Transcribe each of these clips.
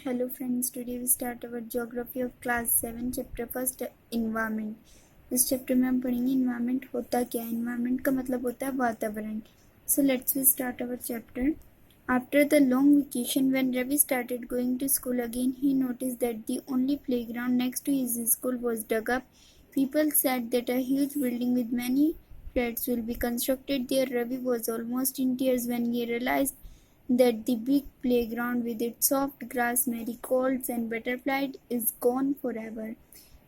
Hello friends, today we start our geography of class 7 chapter first environment। इस chapter में हम पढ़ेंगे environment होता क्या है। environment का मतलब होता है वातावरण। So let's we start our chapter। After the long vacation, when Ravi started going to school again, he noticed that the only playground next to his school was dug up. People said that a huge building with many flats will be constructed there. Ravi was almost in tears when he realized that the big playground with its soft grass, marigolds, and butterflies is gone forever.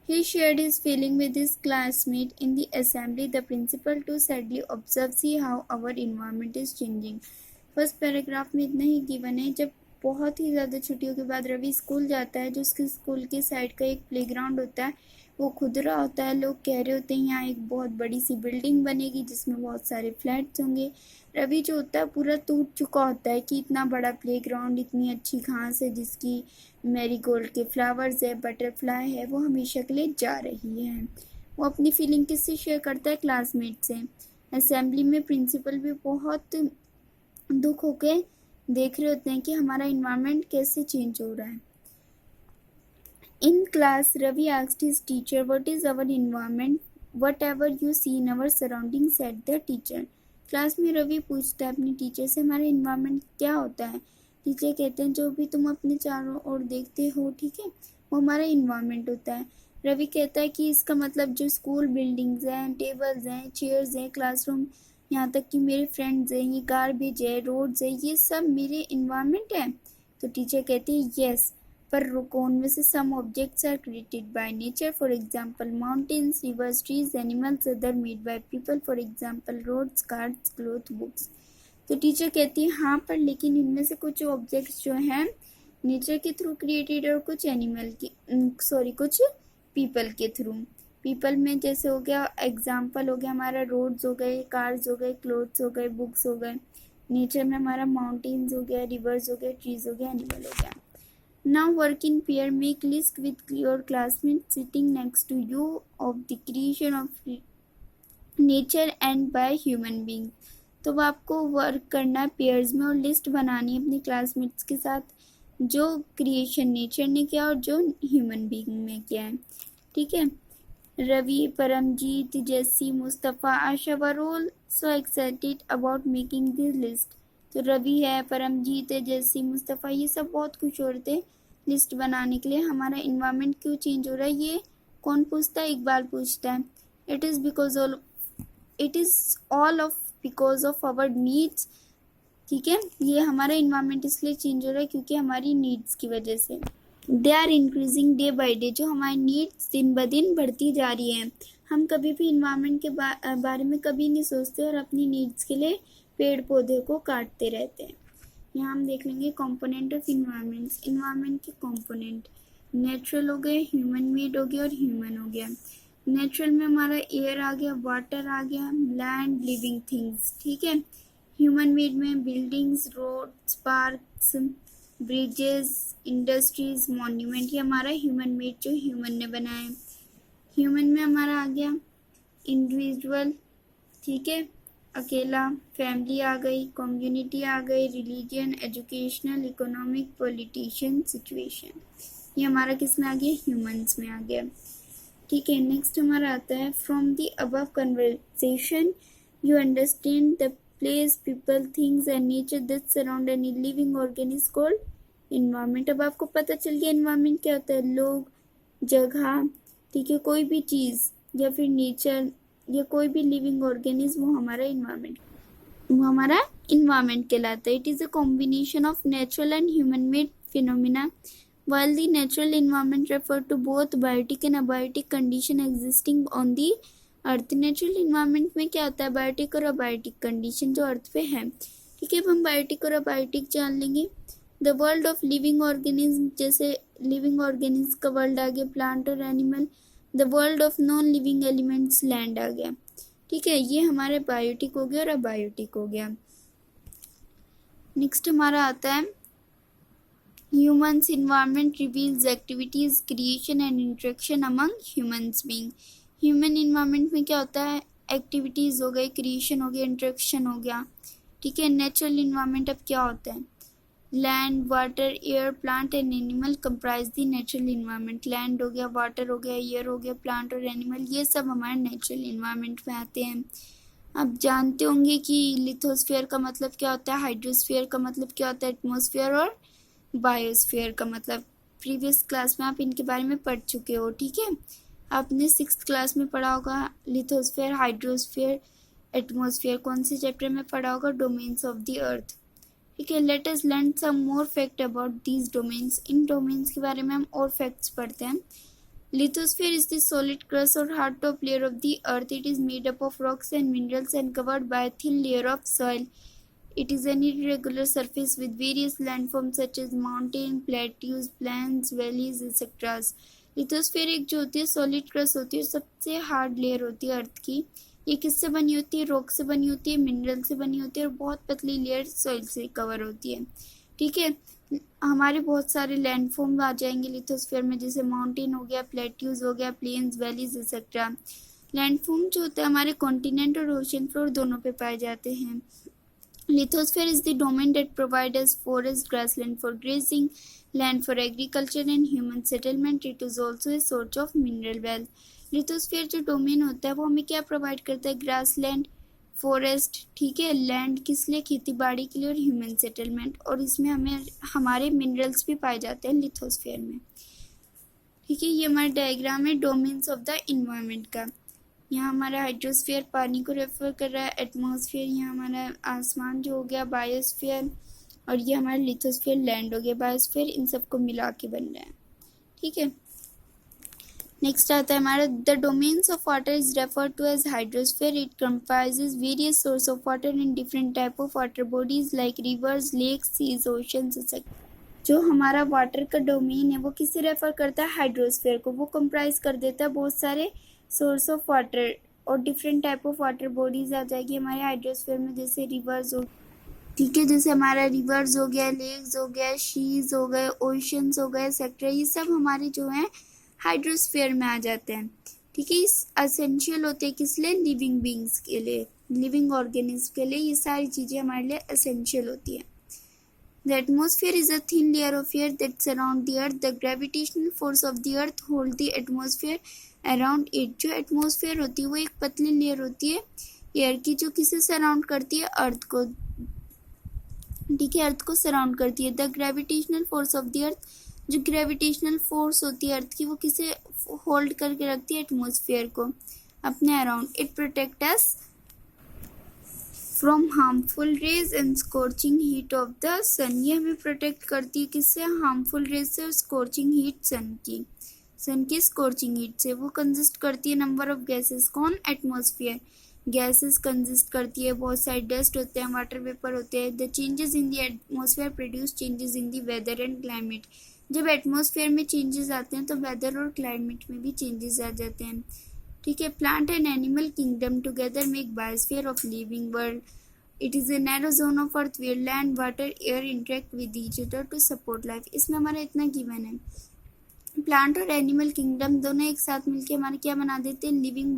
He shared his feeling with his classmate in the assembly. The principal too sadly observed, "See how our environment is changing." First paragraph में इतना ही given है। जब बहुत ही ज़्यादा छुट्टियों के बाद Ravi school जाता है, जो उसके स्कूल के साइड का एक प्लेग्राउंड होता है वो खुदरा होता है। लोग कह रहे होते हैं यहाँ एक बहुत बड़ी सी बिल्डिंग बनेगी जिसमें बहुत सारे फ्लैट्स होंगे। रवि जो होता है पूरा टूट चुका होता है कि इतना बड़ा प्लेग्राउंड, इतनी अच्छी घास है जिसकी मैरीगोल्ड के फ्लावर्स है, बटरफ्लाई है, वो हमेशा के लिए जा रही है। वो अपनी फीलिंग किससे शेयर करता है? क्लासमेट से। असेंबली में प्रिंसिपल भी बहुत दुख होके देख रहे होते हैं कि हमारा इन्वायरमेंट कैसे चेंज हो रहा है। In class, Ravi asked his teacher, "What is our environment?" "Whatever you see in our surroundings," said the teacher. Class में रवि पूछता है अपनी टीचर से, हमारा इन्वायरमेंट क्या होता है? टीचर कहते हैं जो भी तुम अपने चारों ओर देखते हो, ठीक है, वो हमारा इन्वायरमेंट होता है। रवि कहता है कि इसका मतलब जो स्कूल बिल्डिंग्स हैं, टेबल्स हैं, चेयर्स हैं, क्लासरूम, यहाँ तक कि मेरे फ्रेंड्स हैं, ये गार्बेज है, रोड्स है, ये सब मेरे इन्वायरमेंट है। तो टीचर कहती है यस, पर रुको, उनमें से some objects are created by nature, for example mountains, rivers, trees, animals, other made by people, for example roads, cars, cloth, books. तो टीचर कहती है हाँ, पर लेकिन इनमें से कुछ ऑब्जेक्ट्स जो हैं नेचर के थ्रू क्रिएटेड और कुछ एनिमल के कुछ पीपल के थ्रू। पीपल में जैसे हो गया, एग्जाम्पल हो गया हमारा रोड्स हो गए, कार्स हो गए, क्लोथ्स हो गए, बुक्स हो गए। नेचर में हमारा माउंटेन्स हो गया, रिवर्स हो गया, ट्रीज हो गया, एनिमल हो गया। Now work in pair, make list with your classmates sitting next to you of the creation of nature and by human being। तो अब आपको वर्क करना है पेयर्स में और लिस्ट बनानी है अपने क्लासमेट्स के साथ जो क्रिएशन नेचर ने किया और जो ह्यूमन बीइंग में किया है। ठीक है, Ravi, Paramjit, Jessie, Mustafa, Asha were all so excited about making this list. तो रवि है, परमजीत है, जेसी, मुस्तफ़ा, ये सब बहुत खुश हो रहे थे लिस्ट बनाने के लिए। हमारा इन्वायरमेंट क्यों चेंज हो रहा है ये कौन पूछता है? इकबाल पूछता है। It is all of because of our needs. ठीक है, ये हमारा इन्वायरमेंट इसलिए चेंज हो रहा है क्योंकि हमारी नीड्स की वजह से। They are increasing day by day, जो हमारी नीड्स दिन ब दिन बढ़ती जा रही हैं। हम कभी भी इन्वायरमेंट के बारे में कभी नहीं सोचते और अपनी नीड्स के लिए पेड़ पौधे को काटते रहते हैं। यहाँ हम देख लेंगे कंपोनेंट ऑफ इन्वायरमेंट्स। इन्वायरमेंट के कंपोनेंट नेचुरल हो गए, ह्यूमन मेड हो गया और ह्यूमन हो गया। नेचुरल में हमारा एयर आ गया, वाटर आ गया, लैंड, लिविंग थिंग्स। ठीक है, ह्यूमन मेड में buildings, roads, parks, bridges, industries, monument, ये हमारा ह्यूमन मेड जो ह्यूमन ने बनाया है। ह्यूमन में हमारा आ गया इंडिविजुअल, ठीक है, अकेला, फैमिली आ गई, कम्युनिटी आ गई, religion, educational, economic, politician, situation, ये हमारा किस में आ गया? ह्यूमंस में आ गया। ठीक है, नेक्स्ट हमारा आता है from the above conversation you understand the place, people, things and nature that surround any living organism called environment. अब आपको पता चल गया इन्वायरमेंट क्या होता है। लोग, जगह, ठीक है, कोई भी चीज़ या फिर नेचर या कोई भी लिविंग ऑर्गेनिज्म, वो हमारा इन्वायरमेंट कहलाता है। It is a combination of natural and human made phenomena. While the natural environment refer to both biotic and abiotic condition existing on the earth। Natural environment में क्या होता है? बायोटिक और abiotic condition जो अर्थ पे है। ठीक है, अब हम बायोटिक और अबायोटिक जान लेंगे। The world of living organism, जैसे लिविंग ऑर्गेनिज्म का वर्ल्ड आ गया, प्लांट और animal. The world of non living elements, land आ गया। ठीक है, ये हमारे बायोटिक हो गया और अबायोटिक हो गया। नेक्स्ट हमारा आता है humans environment reveals activities, creation and interaction among humans being. Human environment में क्या होता है? एक्टिविटीज़ हो गई, क्रिएशन हो गया, इंटरेक्शन हो गया। ठीक है, नेचुरल इन्वायरमेंट अब क्या होता है? Land, water, air, plant and animal comprise the natural environment. Land हो गया, वाटर हो गया, एयर हो गया, प्लांट और एनिमल, ये सब हमारे नेचुरल इन्वायरमेंट में आते हैं। आप जानते होंगे कि लिथोस्फीयर का मतलब क्या होता है, हाइड्रोस्फीयर का मतलब क्या होता है, एटमॉस्फेयर और बायोस्फीयर का मतलब। प्रीवियस क्लास में आप इनके बारे में पढ़ चुके हो, ठीक है। आपने 6th क्लास में पढ़ा होगा लिथोस्फीयर, हाइड्रोस्फीयर, एटमॉस्फेयर। कौन से चैप्टर में पढ़ा होगा, डोमेन्स ऑफ द अर्थ, ठीक है। Let us learn some more fact about these domains. इन डोमेन्स के बारे में हम और फैक्ट्स पढ़ते हैं। Lithosphere is the solid crust or hard top layer of the earth. It is made up of rocks and minerals and covered by a thin layer of soil. It is an irregular surface with various landforms such as mountain, plateaus, plains, valleys, etc. Lithosphere एक जो होती है solid crust होती है, सबसे hard layer होती है अर्थ की। ये किससे बनी होती है, रॉक से बनी होती है, मिनरल से बनी होती है और बहुत पतली लेयर सॉइल से कवर होती है, ठीक है। हमारे बहुत सारे लैंडफॉर्म आ जाएंगे लिथोस्फीयर में, जैसे माउंटेन हो गया, प्लेट्यूज हो गया, प्लेन्स, वैलीज एक्सेट्रा। लैंडफॉर्म जो होता है हमारे कॉन्टिनेंट और ओशन फ्लोर दोनों पे पाए जाते हैं। Lithosphere is the domain that provides forest, grassland for grazing, land for agriculture and human settlement. It is also a source of mineral wealth. Lithosphere जो डोमेन होता है वो हमें क्या प्रोवाइड करता है, ग्रासलैंड, फॉरेस्ट, ठीक है, लैंड किस लिए, खेती बाड़ी के लिए, और ह्यूमन सेटलमेंट, और इसमें हमें हमारे मिनरल्स भी पाए जाते हैं लिथोस्फीयर में, ठीक है। ये हमारा डायग्राम है डोमेन्स ऑफ द इन्वायरमेंट का। यहाँ हमारा हाइड्रोस्फीयर पानी को रेफर कर रहा है, एटमॉस्फेयर यहाँ हमारा आसमान जो हो गया, बायोस्फीयर, और ये हमारा लिथोस्फीयर लैंड हो गया, बायोस्फीयर इन सबको मिला के बन रहा है, ठीक है। नेक्स्ट आता है हमारा the domains of water is referred to as hydrosphere. It comprises various source of water in different type of water bodies like rivers, lakes, seas, oceans etcetera. जो हमारा वाटर का डोमेन है वो किसे रेफर करता है, हाइड्रोस्फीयर को। वो कंप्राइज कर देता है बहुत सारे सोर्स ऑफ वाटर और different type of water bodies आ जाएगी हमारे हाइड्रोस्फीयर में, जैसे रिवर्स हो, ठीक है, जैसे हमारा रिवर्स हो गया, लेक्स हो गया, शीज हो गए, ओशंस हो गए एक्सेट्रा। ये सब हमारे जो हैं हाइड्रोस्फीयर में आ जाते हैं, ठीक है। इस असेंशियल होते हैं किस लिए, लिविंग बींग्स के लिए, लिविंग ऑर्गेनिज्म के लिए। ये सारी चीज़ें हमारे लिए असेंशियल होती हैं। The atmosphere is a thin layer of air that surrounds the earth. The gravitational force of the earth holds the atmosphere around it. जो एटमॉस्फेयर होती है वो एक पतली लेयर होती है एयर की, जो किसे सराउंड करती है, अर्थ को, ठीक है, अर्थ को सराउंड करती है। The gravitational force of the earth, जो ग्रेविटेशनल फोर्स होती है अर्थ की वो किसे होल्ड करके रखती है, एटमॉस्फेयर को अपने around. It protect us from harmful rays and scorching heat of the sun. ये हमें प्रोटेक्ट करती है किससे, हार्मफुल रेज से और स्कॉर्चिंग हीट सन की स्कॉर्चिंग हीट से। वो कंसिस्ट करती है नंबर ऑफ गैसेस, कौन, एटमॉस्फेयर। गैसेस कंसिस्ट करती है, बहुत सारे डस्ट होते हैं, वाटर वेपर होते हैं। The changes in the atmosphere produce changes in the weather and climate. जब एटमॉस्फेयर में चेंजेस आते हैं तो वेदर और क्लाइमेट में भी चेंजेस आ जाते हैं, ठीक है। Plant and animal kingdom together make biosphere of living world. It is a narrow zone of earth where land, water, air interact with each other to support life. इसमें हमारा इतना गिवन है, प्लांट और animal kingdom दोनों एक साथ मिलके हमारे क्या बना देते हैं, लिविंग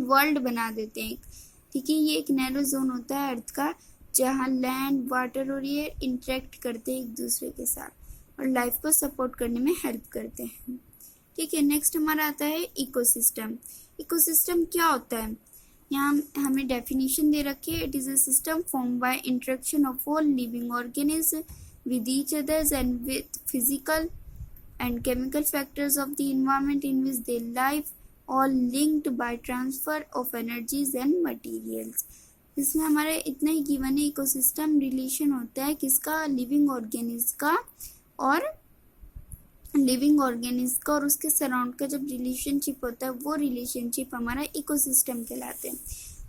वर्ल्ड बना देते हैं, ठीक है। ये एक नैरो जोन होता है अर्थ का जहाँ लैंड, वाटर और एयर इंटरेक्ट करते हैं एक दूसरे के साथ और लाइफ को सपोर्ट करने में हेल्प करते हैं, ठीक है। नेक्स्ट हमारा आता है इकोसिस्टम। इकोसिस्टम क्या होता है, यहाँ हमें डेफिनेशन दे रखी है। It is a system form by interaction of all living organism with each others and with physical and chemical factors of the environment in which they live, all linked by transfer of energies and materials। इसमें हमारा इतना ही given है, ecosystem relation होता है किसका, living organism का और उसके सराउंड का जब रिलेशनशिप होता है वो रिलेशनशिप हमारा इकोसिस्टम कहलाते हैं।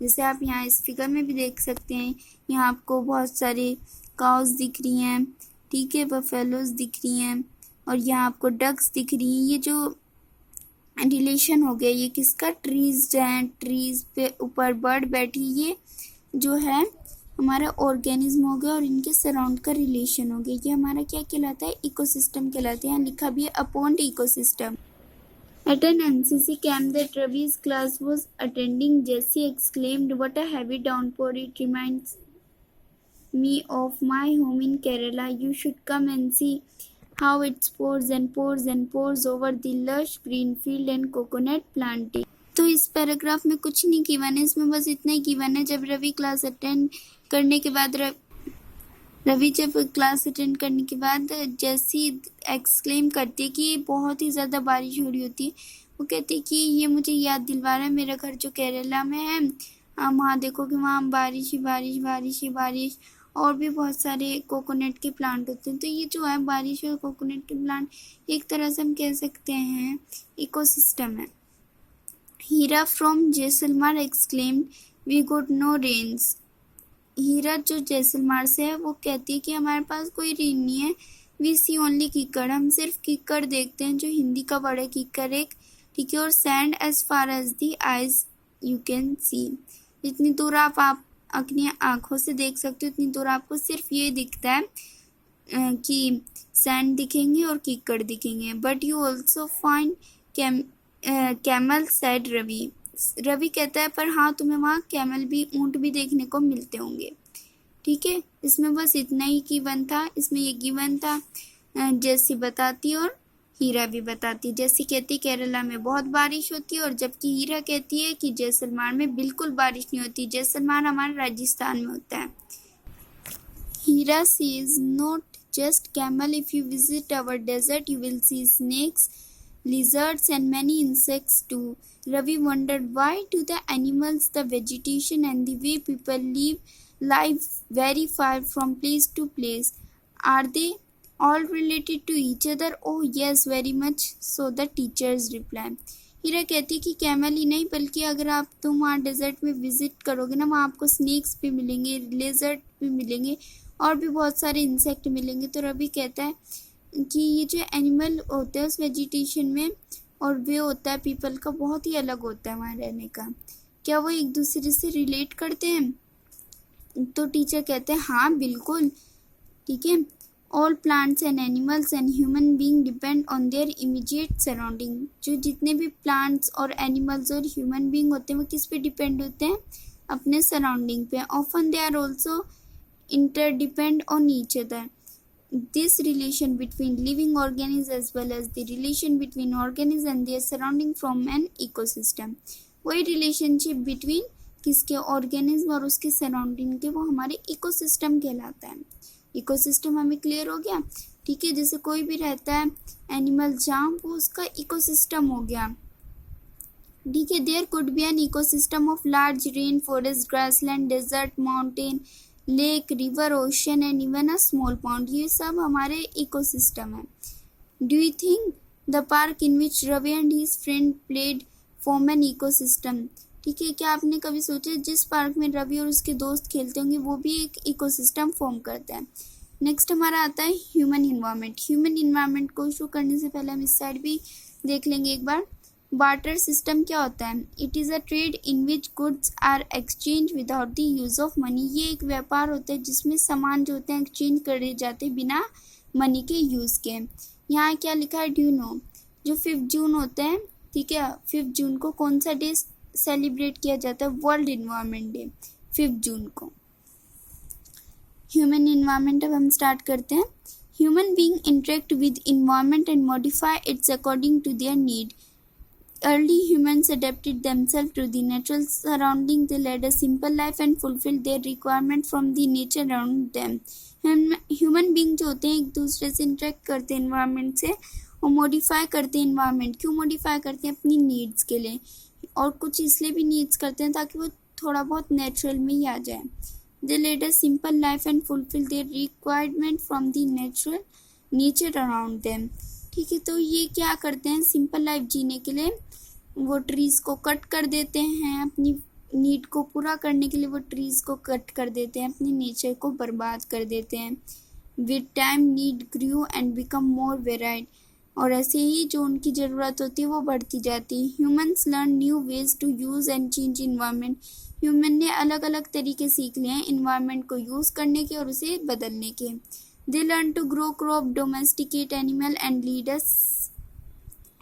जैसे आप यहाँ इस फिगर में भी देख सकते हैं, यहाँ आपको बहुत सारे काउस दिख रही हैं, ठीक है, बफेलोज दिख रही हैं और यहाँ आपको डक्स दिख रही हैं। ये जो रिलेशन हो गया ये किसका, ट्रीज हैं, ट्रीज पे ऊपर बर्ड बैठी, ये जो है हमारा ऑर्गेनिज्म हो गया और इनके सराउंड का रिलेशन हो गया। ये हमारा क्या कहलाता है, इकोसिस्टम कहलाता है। यहाँ लिखा भी है upon ecosystem. At an NCC camp that Ravi's class was attending, Jessie exclaimed, "What a heavy downpour! It reminds me of my home in Kerala. You should come and see how it pours and pours and pours over the lush green field and coconut plantation. तो इस paragraph में कुछ नहीं given है, इसमें बस इतना ही given है। जब रवि क्लास अटेंड करने के बाद जैसी एक्सक्लेम करती है कि बहुत ही ज़्यादा बारिश हो रही होती है। वो कहती है कि ये मुझे याद दिलवा रहा है मेरा घर जो केरला में है। वहाँ देखो कि वहाँ बारिश ही बारिश, बारिश ही बारिश, और भी बहुत सारे कोकोनट के प्लांट होते हैं। तो ये जो है बारिश और कोकोनट के प्लांट एक तरह से हम कह सकते हैं इकोसिस्टम है। Heera from Jaisalmer exclaimed, we got no rains. Heera जो जैसलमेर से है वो कहती है कि हमारे पास कोई रेन नहीं है। वी सी ओनली कीकड़, हम सिर्फ कीकड़ देखते हैं, जो हिंदी का वर्ड है कीकड़ एक, ठीक है। और sand as far as the eyes you can see, जितनी दूर आप अपनी आंखों से देख सकते हो उतनी दूर आपको सिर्फ ये दिखता है कि सैंड दिखेंगे और कीकड़ दिखेंगे। But you also find camel, said Ravi. Ravi कहता है पर हाँ तुम्हें वहाँ कैमल भी, ऊंट भी देखने को मिलते होंगे, ठीक है। इसमें बस इतना ही गिवन था, इसमें ये गिवन था। जैसी बताती और हीरा भी बताती। जैसी कहती केरला में बहुत बारिश होती है, और जबकि हीरा कहती है कि जैसलमेर में बिल्कुल बारिश नहीं होती। जैसलमेर हमारे राजस्थान में होता है। हीरा sees not just camel, if you visit our desert you will see snakes, lizards and many insects too. Ravi wondered, why do the animals, the vegetation and the way people live very far from place to place? Are they all related to each other? Oh yes, very much so, the teachers reply. हीरा कहती कि camel ही नहीं बल्कि अगर तुम वहाँ desert में visit करोगे ना, वहाँ आपको स्नेक्स भी मिलेंगे, लेजर्ड भी मिलेंगे और भी बहुत सारे इंसेक्ट मिलेंगे। तो रवि कहता है कि ये जो एनिमल होते हैं उस वेजिटेशन में और वे होता है पीपल का, बहुत ही अलग होता है वहाँ रहने का। क्या वो एक दूसरे से रिलेट करते हैं? तो टीचर कहते हैं हाँ बिल्कुल, ठीक है। All plants and animals and human being depend on their immediate surrounding. जो जितने भी प्लांट्स और एनिमल्स और ह्यूमन बीइंग होते हैं वो किस पे डिपेंड होते हैं? अपने सराउंडिंग पे। Often they are also interdepend on each other. This relation between living organisms as well as the relation between organisms and their surrounding from an ecosystem. वही relationship between किसके organism और उसके surrounding के, वो हमारे ecosystem कहलाता है। ecosystem हमें clear हो गया, ठीक है। जैसे कोई भी रहता है animal जहाँ, वो उसका ecosystem हो गया, ठीक है। There could be an ecosystem of large rain forest, grassland, desert, mountain, lake, river, ocean and even a small pond. ये सब हमारे इकोसिस्टम है। Do you think the park in which Ravi and his friend played form an ecosystem? ठीक है, क्या आपने कभी सोचा जिस पार्क में रवि और उसके दोस्त खेलते होंगे वो भी एक इकोसिस्टम फॉर्म करता है। नेक्स्ट हमारा आता है ह्यूमन इन्वायरमेंट। ह्यूमन इन्वायरमेंट को शुरू करने से पहले हम इस साइड भी देख लेंगे एक बार। बार्टर सिस्टम क्या होता है? It is a trade in which goods are exchange without the use of money. ये एक व्यापार होता है जिसमें सामान जो होते हैं एक्सचेंज करे जाते हैं बिना मनी के यूज़ के। यहाँ क्या लिखा है? ड्यू नो। जो 5 जून होता है, ठीक है, 5 जून को कौन सा डे सेलिब्रेट किया जाता है? वर्ल्ड इन्वायरमेंट डे, 5 जून को। ह्यूमन इन्वायरमेंट अब हम स्टार्ट करते हैं। Human being interact with environment and modify its according to their need. Early humans adapted themselves to the natural surrounding. They led a simple life and fulfilled their requirement from the nature around them. Human being जो होते हैं एक दूसरे से interact करते हैं environment से और मॉडिफाई करते हैं इन्वायरमेंट। क्यों मॉडिफाई करते हैं? अपनी नीड्स के लिए, और कुछ इसलिए भी नीड्स करते हैं ताकि वो थोड़ा बहुत नेचुरल में ही आ जाए। They led a simple life and fulfilled their requirement from the nature around them. ठीक है, तो ये क्या करते हैं? सिंपल लाइफ जीने के लिए वो ट्रीज़ को कट कर देते हैं, अपनी नीड को पूरा करने के लिए वो ट्रीज़ को कट कर देते हैं, अपनी नेचर को बर्बाद कर देते हैं। With time need grew and become more varied, और ऐसे ही जो उनकी ज़रूरत होती है वो बढ़ती जाती है। Humans learn new ways to use and change environment. Human ने अलग अलग तरीके सीख लिए हैं इन्वायरमेंट को यूज़ करने के और उसे बदलने के। They learn to grow crop, domesticate animal and lead a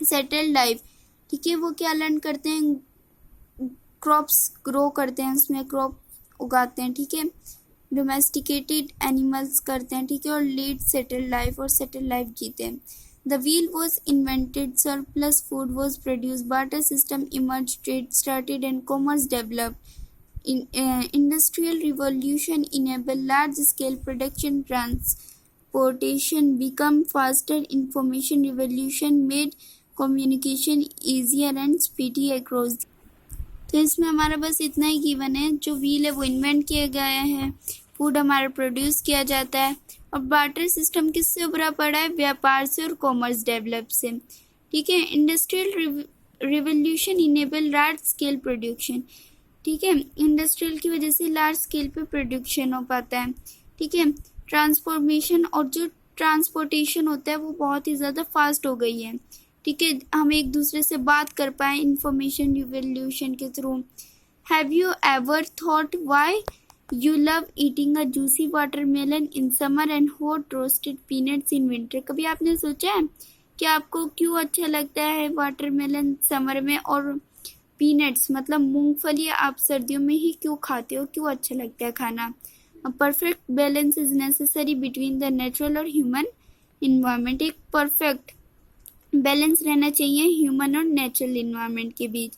settled life. ठीक है, वो क्या लर्न करते हैं? क्रॉप्स ग्रो करते हैं, उसमें क्रॉप उगाते हैं, ठीक है, डोमेस्टिकेटेड एनिमल्स करते हैं, ठीक है, और लीड सेटल लाइफ और सेटल लाइफ जीते हैं। The wheel was invented, surplus food was produce, barter system emerge, trade started and commerce developed. Industrial revolution enable large scale production, transportation become faster, information revolution made communication easier and speedy across। तो इसमें हमारा बस इतना ही given है। जो wheel है वो invent किया गया है, फूड हमारा प्रोड्यूस किया जाता है, और बार्टर सिस्टम किससे उभरा पड़ा है? व्यापार से और कॉमर्स डेवलप से, ठीक है। Industrial revolution enable large scale production, ठीक है, इंडस्ट्रियल की वजह से लार्ज स्केल पे प्रोडक्शन हो पाता है, ठीक है। ट्रांसफॉर्मेशन और जो ट्रांसपोर्टेशन होता है वो बहुत ही ज़्यादा फास्ट हो गई है, ठीक है, हम एक दूसरे से बात कर पाए इंफॉर्मेशन रिवोल्यूशन के through. Have you ever thought why you love eating a juicy watermelon in summer and hot roasted peanuts in winter? कभी आपने सोचा है कि आपको क्यों अच्छा लगता है वाटरमेलन समर में और पीनट्स मतलब मूंगफली आप सर्दियों में ही क्यों खाते हो, क्यों अच्छा लगता है खाना? Perfect balance is necessary between the natural और ह्यूमन इन्वायरमेंट। एक परफेक्ट बैलेंस रहना चाहिए ह्यूमन और नेचुरल इन्वायरमेंट के बीच।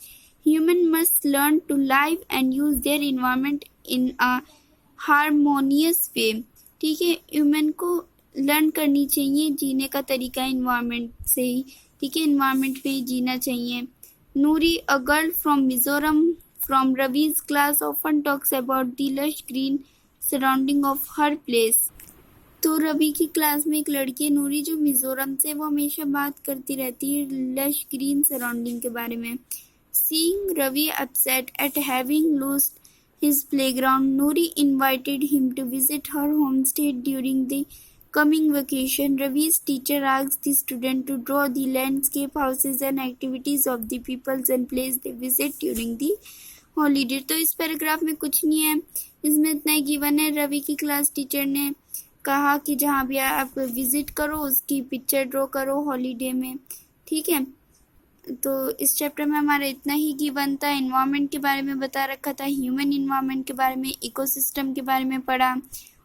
Human must learn to live and use their environment in a harmonious way, ठीक है। ह्यूमन को लर्न करनी चाहिए जीने का तरीका इन्वायरमेंट से ही, ठीक है, इन्वायरमेंट में ही जीना चाहिए। Noori, a girl from Mizoram from Ravi's class, often talks about the lush green surrounding of her place। तो रवि की क्लास में एक लड़की है नूरी जो मिजोरम से, वो हमेशा बात करती रहती है लश ग्रीन सराउंडिंग के बारे में। Seeing Ravi upset at having lost his playground, Noori invited him to visit her homestead during the coming vacation। Ravi's teacher asked the student to draw the landscape, houses and activities of the peoples and place they visit during the holiday। तो इस paragraph में कुछ नहीं है, इसमें इतना ही given है। रवि की क्लास टीचर ने कहा कि जहाँ भी आप विजिट करो उसकी पिक्चर ड्रॉ करो हॉलीडे में, ठीक है। तो इस चैप्टर में हमारा इतना ही गिवन था। इन्वायरमेंट के बारे में बता रखा था, ह्यूमन इन्वायरमेंट के बारे में, इकोसिस्टम के बारे में पढ़ा,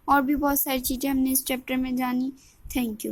और भी बहुत सारी चीज़ें हमने इस चैप्टर में जानी। Thank you.